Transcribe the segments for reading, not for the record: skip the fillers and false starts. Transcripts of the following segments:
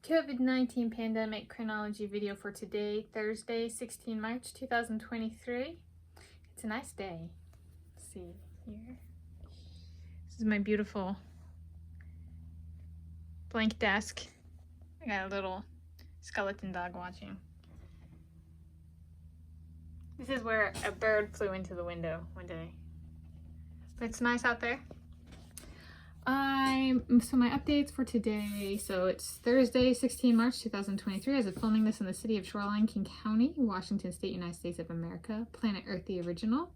COVID-19 pandemic chronology video for today, Thursday, 16 March 2023. It's a nice day. Let's see here. This is my beautiful blank desk. I got a little skeleton dog watching. This is where a bird flew into the window one day. But it's nice out there. So my updates for today, so it's Thursday, 16 March 2023, as of filming this in the city of Shoreline, King County, Washington State, United States of America, Planet Earth, the original.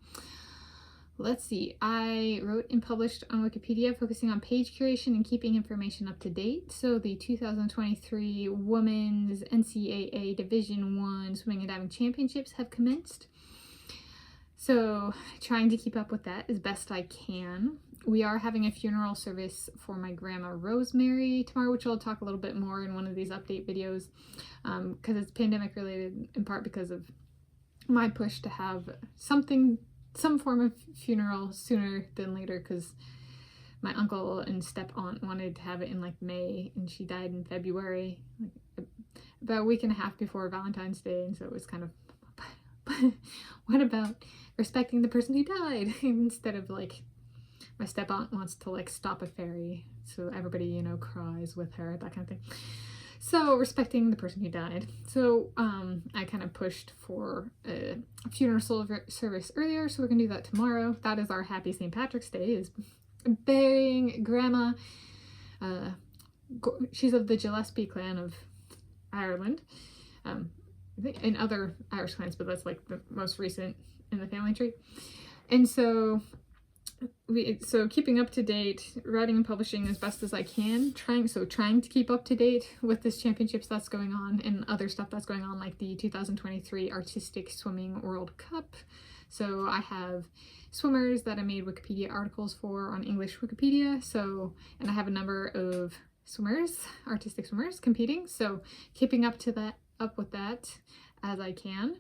Let's see, I wrote and published on Wikipedia, focusing on page curation and keeping information up to date. So the 2023 Women's NCAA Division I Swimming and Diving Championships have commenced. So trying to keep up with that as best I can. We are having a funeral service for my grandma Rosemary tomorrow, which I'll talk a little bit more in one of these update videos, because it's pandemic related, in part because of my push to have some form of funeral sooner than later, because my uncle and step aunt wanted to have it in like May, and she died in February, like about a week and a half before Valentine's Day, and so it was kind of, what about respecting the person who died instead of like, my step aunt wants to like stop a ferry so everybody, you know, cries with her, that kind of thing. So respecting the person who died. So I kind of pushed for a funeral service earlier, so we're gonna do that tomorrow. That is our happy St. Patrick's Day, is burying grandma. She's of the Gillespie clan of Ireland, and other Irish clans, but that's like the most recent in the family tree. And so keeping up to date, writing and publishing as best as I can, trying to keep up to date with this championships that's going on and other stuff that's going on, like the 2023 Artistic Swimming World Cup. So I have swimmers that I made Wikipedia articles for on English Wikipedia. So, and I have a number of swimmers, artistic swimmers competing. So keeping up with that as I can.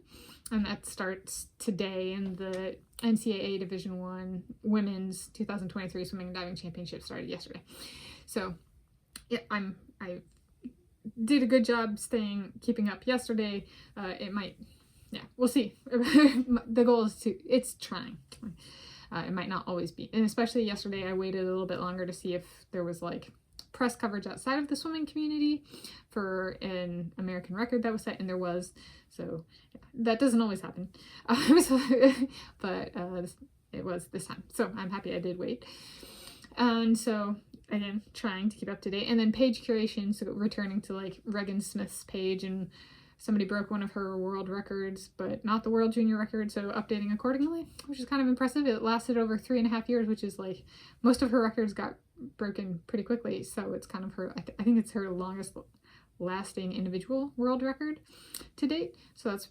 And that starts today, in the NCAA Division I Women's 2023 Swimming and Diving Championship started yesterday. So yeah, I did a good job keeping up yesterday. It might, yeah, we'll see. The goal is it's trying. It might not always be. And especially yesterday, I waited a little bit longer to see if there was like press coverage outside of the swimming community for an American record that was set, and there was. So yeah, that doesn't always happen, but it was this time. So I'm happy I did wait. And so again, trying to keep up to date. And then page curation, so returning to like Regan Smith's page, and somebody broke one of her world records, but not the world junior record, so updating accordingly, which is kind of impressive. It lasted over 3.5 years, which is like, most of her records got broken pretty quickly, so it's kind of her, I think it's her longest lasting individual world record to date. So that's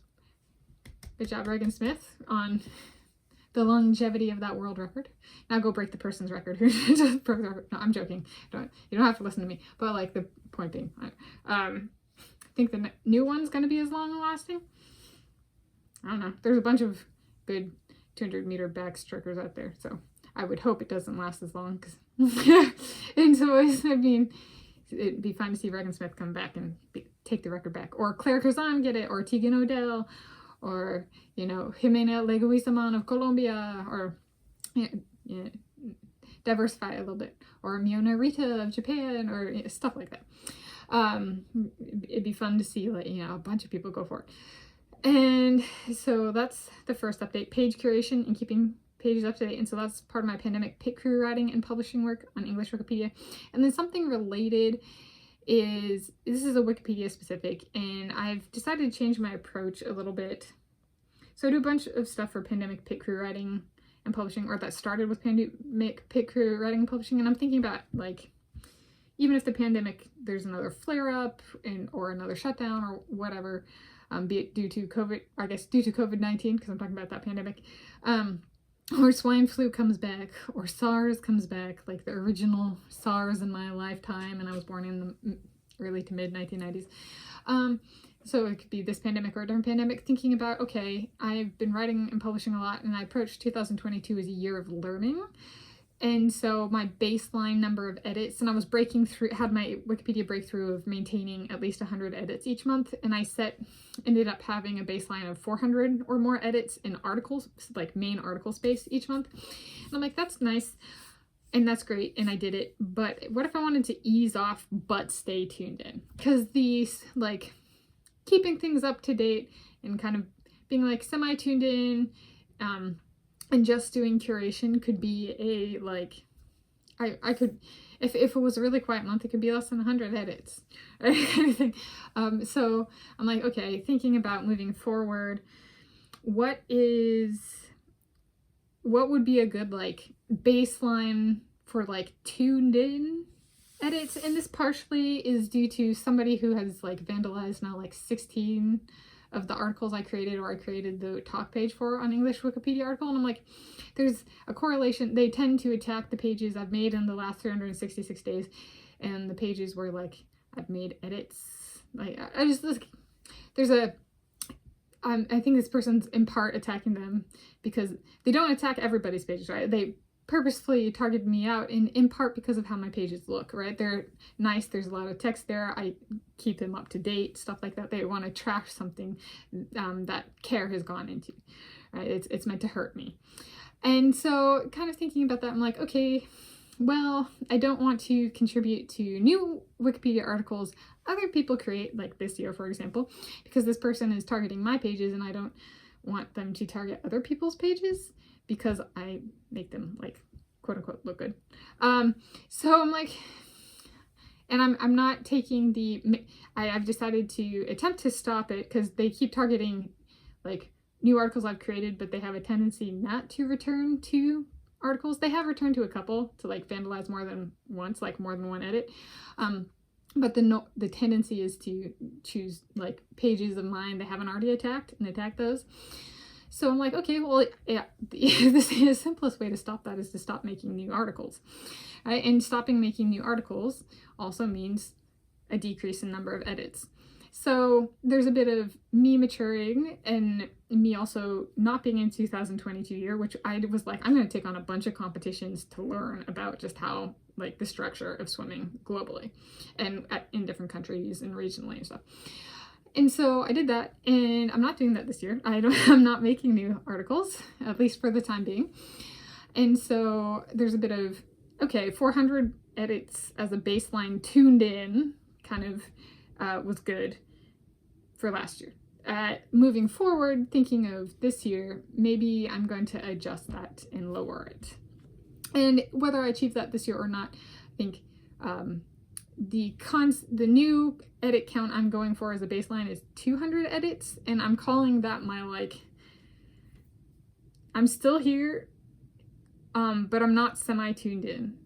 good job, Regan Smith, on the longevity of that world record. Now go break the person's record who just broke the record. No, I'm joking. You don't have to listen to me, but like, the point being, I think the new one's going to be as long lasting. I don't know. There's a bunch of good 200-meter backstrokers out there, so I would hope it doesn't last as long, because and so I mean, it'd be fun to see Regan Smith come back and take the record back, or Claire Curzon get it, or Tegan Odell, or, you know, Jimena Leguizamon of Colombia, or diversify a little bit, or Miona Rita of Japan, or stuff like that. It'd be fun to see, like, you know, a bunch of people go for it. And so that's the first update, page curation and keeping pages up to date. And so that's part of my pandemic pit crew writing and publishing work on English Wikipedia. And then something related is, this is a Wikipedia specific, and I've decided to change my approach a little bit. So I do a bunch of stuff for pandemic pit crew writing and publishing, or that started with pandemic pit crew writing and publishing. And I'm thinking about, like, even if the pandemic, there's another flare-up or another shutdown or whatever, be it due to COVID-19, because I'm talking about that pandemic, or swine flu comes back, or SARS comes back, like the original SARS in my lifetime, and I was born in the early to mid 1990s. So it could be this pandemic or a different pandemic, thinking about, okay, I've been writing and publishing a lot, and I approached 2022 as a year of learning. And so my baseline number of edits, and I was breaking through, had my Wikipedia breakthrough of maintaining at least 100 edits each month, and I ended up having a baseline of 400 or more edits in articles, like main article space each month. And I'm like, that's nice, and that's great, and I did it, but what if I wanted to ease off but stay tuned in? Because these, like, keeping things up to date and kind of being like semi-tuned in, and just doing curation could be a, like, I could, if it was a really quiet month, it could be less than 100 edits, kind of thing. So I'm like, okay, thinking about moving forward, what would be a good, like, baseline for, like, tuned in edits? And this partially is due to somebody who has, like, vandalized now, like, 16 of the articles I created, or I created the talk page for on English Wikipedia article. And I'm like, there's a correlation. They tend to attack the pages I've made in the last 366 days, and the pages where, like, I've made edits. Like, I just, there's a, I think this person's in part attacking them because they don't attack everybody's pages, right? They purposefully targeted me out in part because of how my pages look, right? They're nice, there's a lot of text there, I keep them up to date, stuff like that. They want to trash something that care has gone into, right? It's meant to hurt me. And so kind of thinking about that, I'm like, okay, well, I don't want to contribute to new Wikipedia articles other people create, like this year, for example, because this person is targeting my pages and I don't want them to target other people's pages because I make them, like, quote unquote, look good. So I'm like, and I'm not taking I've decided to attempt to stop it because they keep targeting, like, new articles I've created, but they have a tendency not to return to articles. They have returned to a couple to, like, vandalize more than once, like more than one edit. But the tendency is to choose, like, pages of mine they haven't already attacked and attack those. So I'm like, okay, well, yeah, the simplest way to stop that is to stop making new articles, right? And stopping making new articles also means a decrease in number of edits. So there's a bit of me maturing and me also not being in 2022 year, which I was like, I'm going to take on a bunch of competitions to learn about just how, like, the structure of swimming globally and in different countries and regionally and stuff. And so I did that, and I'm not doing that this year. I'm not making new articles, at least for the time being. And so there's a bit of, okay, 400 edits as a baseline tuned in kind of was good for last year. Moving forward, thinking of this year, maybe I'm going to adjust that and lower it. And whether I achieve that this year or not, I think the new edit count I'm going for as a baseline is 200 edits, and I'm calling that my, like, I'm still here, but I'm not semi-tuned in.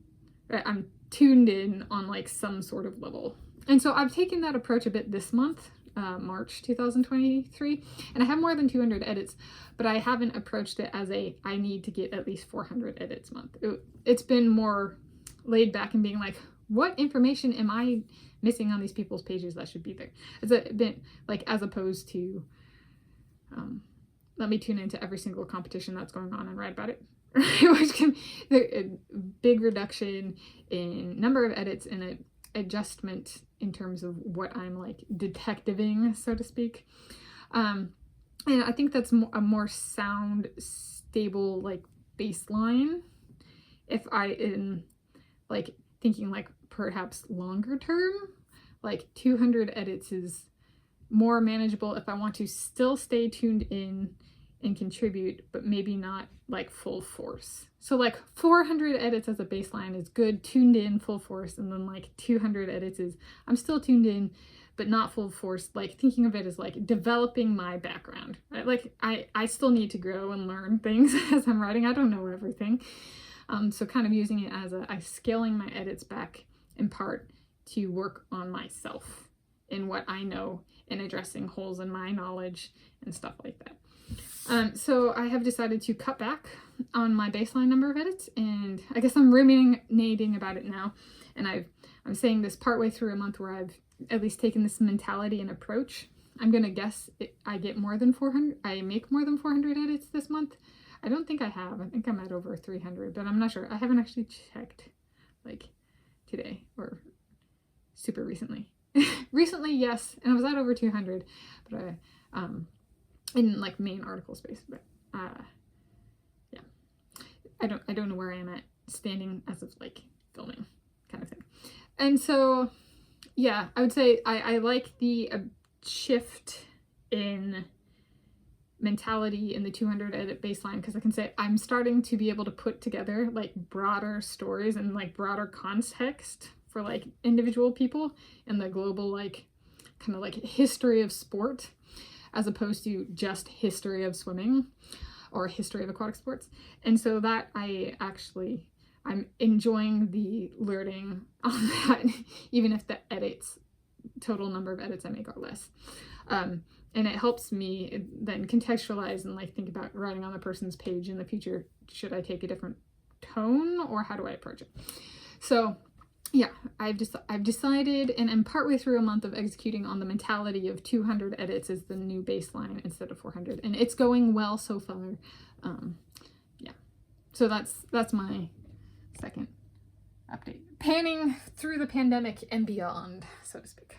Right? I'm tuned in on, like, some sort of level. And so I've taken that approach a bit this month, March 2023, and I have more than 200 edits, but I haven't approached it as I need to get at least 400 edits a month. It's been more laid back and being like, what information am I missing on these people's pages that should be there? It's a bit like, as opposed to let me tune into every single competition that's going on and write about it, which can a big reduction in number of edits and an adjustment in terms of what I'm, like, detectiving, so to speak. And I think that's a more sound, stable, like, baseline. If I am, like, thinking, like, perhaps longer term, like 200 edits is more manageable if I want to still stay tuned in and contribute, but maybe not, like, full force. So, like, 400 edits as a baseline is good, tuned in, full force, and then, like, 200 edits is I'm still tuned in, but not full force, like, thinking of it as, like, developing my background, right? Like, I still need to grow and learn things as I'm writing. I don't know everything. So kind of using it as scaling my edits back in part to work on myself in what I know and addressing holes in my knowledge and stuff like that. So I have decided to cut back on my baseline number of edits, and I guess I'm ruminating about it now, and I'm saying this partway through a month where I've at least taken this mentality and approach. I'm gonna guess I get more than 400. I make more than 400 edits this month. I don't think I have. I think I'm at over 300, but I'm not sure. I haven't actually checked like today or super recently. Recently, yes, and I was at over 200, but in like main article space, but yeah, I don't know where I am at standing as of like filming kind of thing. And so yeah, I would say I like the shift in mentality in the 200 edit baseline, because I can say I'm starting to be able to put together like broader stories and like broader context for like individual people in the global like kind of like history of sport, as opposed to just history of swimming or history of aquatic sports. And so that I'm enjoying the learning on that, even if the total number of edits I make are less. And it helps me then contextualize and like think about writing on the person's page in the future. Should I take a different tone, or how do I approach it? So yeah, I've decided, and I'm partway through a month of executing on the mentality of 200 edits as the new baseline instead of 400, and it's going well so far. Yeah, so that's my second update. Panning through the pandemic and beyond, so to speak.